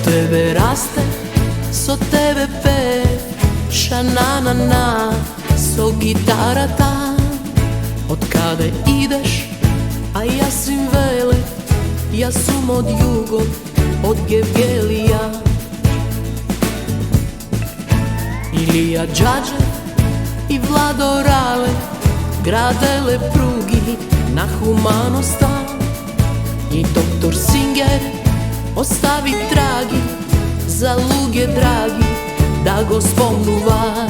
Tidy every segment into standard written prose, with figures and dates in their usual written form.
Тебе расте, со тебе пев, ша-на-на-на, со гитарата. Од каде идеш, а јас им велев, јас сум од југот, од Гевгелија. Илија Џаџев и Владо Рале граделе пруги на хуманоста. И доктор Сингер остави траги за луѓе драги да го спомнува.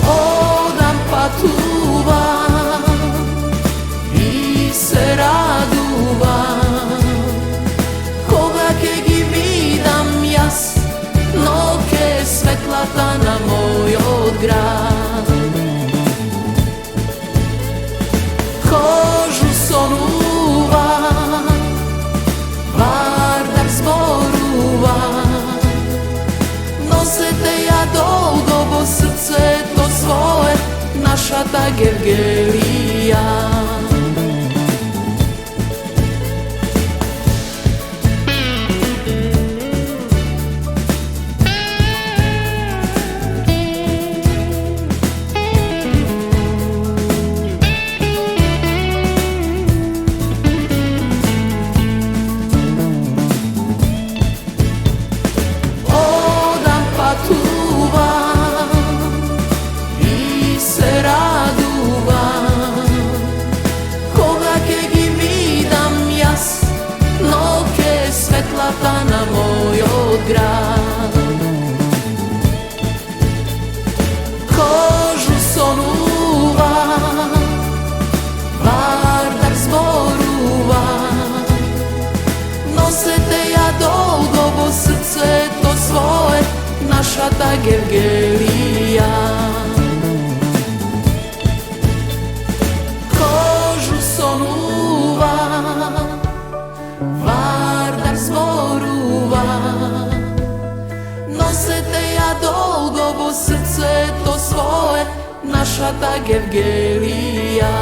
Одам патувам и се радувам кога ќе ги видам јас, но ке светлата на мојот град. Кожу сонува, Вардар зборува, носете ја долго во срцето свое, нашата Гевгелија. На мојот град Кожу сонува, Вардар зборува, носете ја долго во срцето свое, нашата Гевгелија. Кожу сонува, Вардар зборува, носете ја долго во срцето свое, нашата Гевгелија.